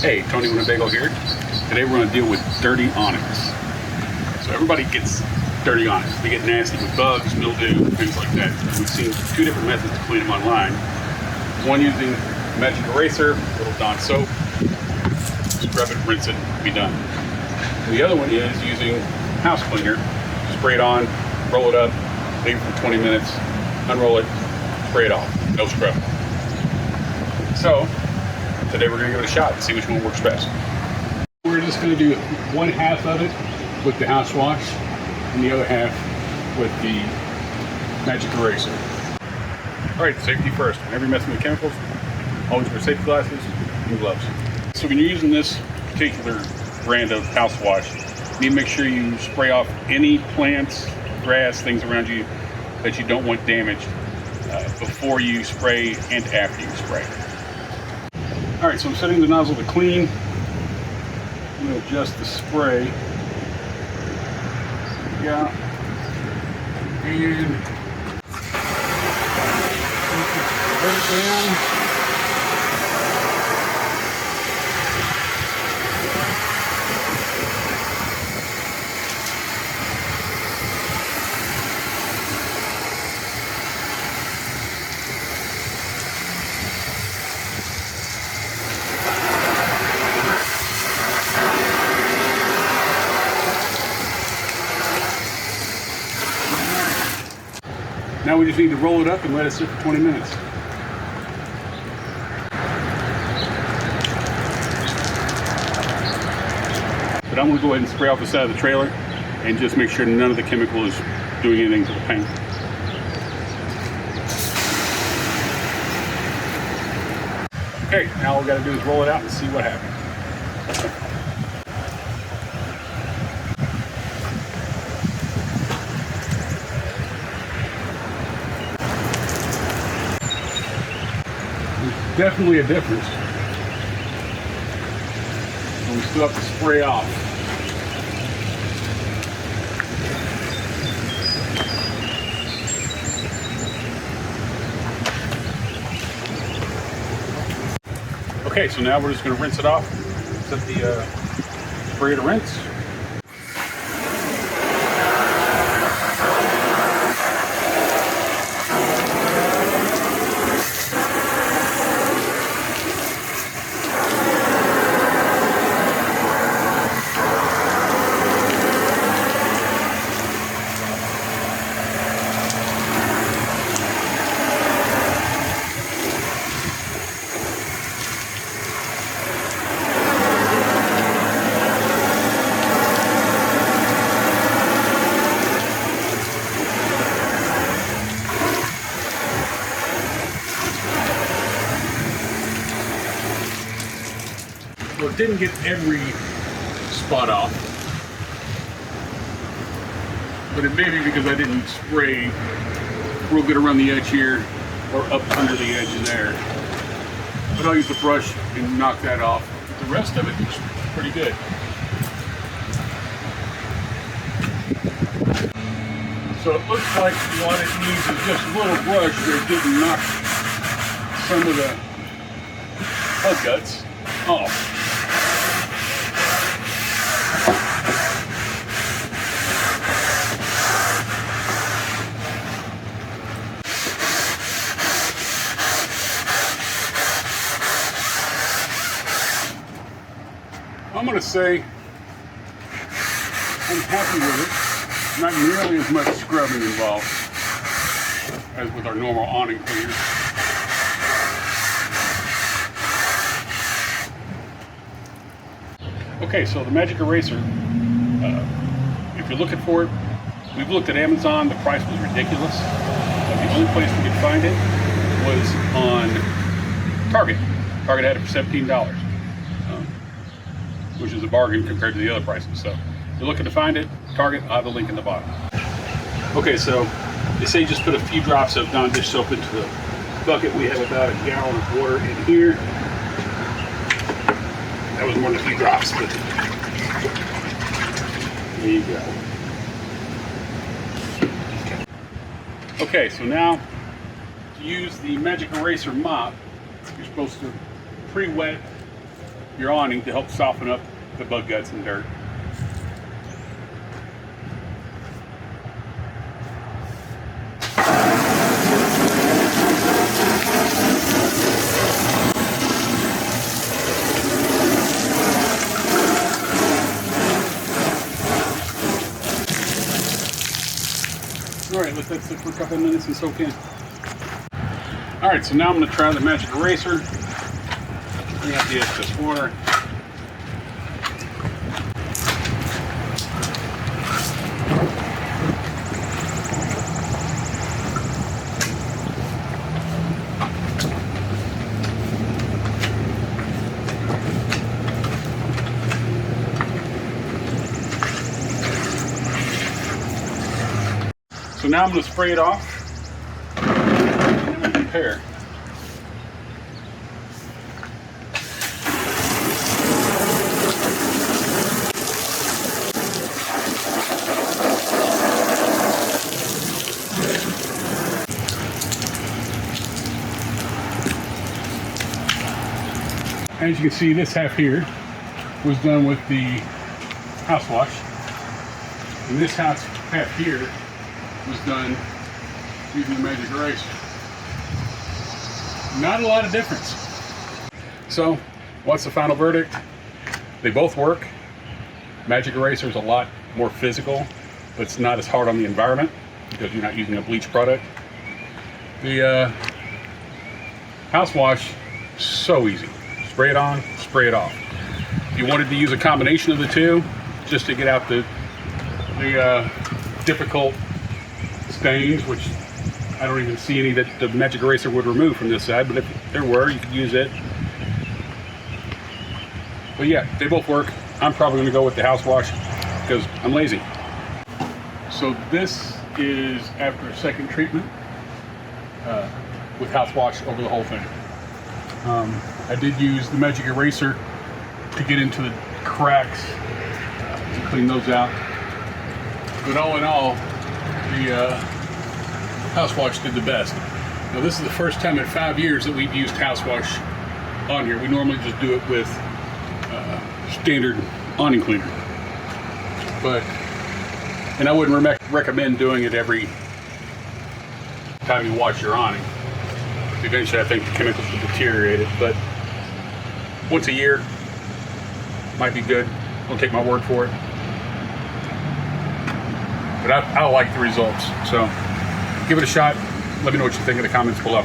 Hey, Tony Winnebago here. Today we're going to deal with dirty awnings. So everybody gets dirty awnings. They get nasty with bugs, mildew, things like that. We've seen two different methods to clean them online. One using Magic Eraser, a little Dawn soap, scrub it, rinse it, be done. And the other one is using house cleaner. Spray it on, roll it up, leave it for 20 minutes, unroll it, spray it off, no scrub. So today we're going to give it a shot and see which one works best. We're just going to do one half of it with the house wash and the other half with the Magic Eraser. Alright, safety first. Whenever you're messing with chemicals, always wear safety glasses and gloves. So when you're using this particular brand of house wash, you need to make sure you spray off any plants, grass, things around you that you don't want damaged before you spray and after you spray. Alright, so I'm setting the nozzle to clean. I'm going to adjust the spray. Yeah. And let it down. Now we just need to roll it up and let it sit for 20 minutes. But I'm going to go ahead and spray off the side of the trailer and just make sure none of the chemical is doing anything to the paint. Okay, now all we got to do is roll it out and see what happens. Definitely a difference. And we still have to spray off. Okay, so now we're just going to rinse it off. Set the spray to rinse. Well, it didn't get every spot off, but it may be because I didn't spray real good around the edge here or up under the edge in there. But I'll use the brush and knock that off. The rest of it is pretty good. So it looks like what it needs is just a little brush that didn't knock some of the bug guts off. I'm going to say I'm happy with it. Not nearly as much scrubbing involved as with our normal awning cleaner. Okay, so the Magic Eraser, if you're looking for it, we've looked at Amazon. The price was ridiculous. The only place we could find it was on Target. Target had it for $17. Which is a bargain compared to the other prices. So if you're looking to find it, Target, I'll have the link in the bottom. Okay, so they say just put a few drops of Dawn dish soap into the bucket. We have about a gallon of water in here. That was more than a few drops, but there you go. Okay, so now to use the Magic Eraser Mop, you're supposed to pre-wet your awning to help soften up the bug guts and dirt. Alright, let that sit for a couple of minutes and soak in. Alright, so now I'm going to try the Magic Eraser. Bring out the excess water. So now I'm going to spray it off and then we'll compare. As you can see, this half here was done with the housewash, and this half here was done using the Magic Eraser. Not a lot of difference. So, what's the final verdict? They both work. Magic Eraser is a lot more physical, but it's not as hard on the environment because you're not using a bleach product. The housewash, so easy. Spray it on, spray it off. If you wanted to use a combination of the two, just to get out the difficult stains, which I don't even see any that the Magic Eraser would remove from this side, but if there were, you could use it. But yeah, they both work. I'm probably going to go with the housewash because I'm lazy. So this is after a second treatment with housewash over the whole thing. I did use the Magic Eraser to get into the cracks to clean those out. But all in all, the housewash did the best. Now this is the first time in 5 years that we've used housewash on here. We normally just do it with standard awning cleaner. And I wouldn't recommend doing it every time you wash your awning. Eventually I think the chemicals will deteriorate it, but once a year might be good. Don't take my word for it. But I like the results, so give it a shot. Let me know what you think in the comments below.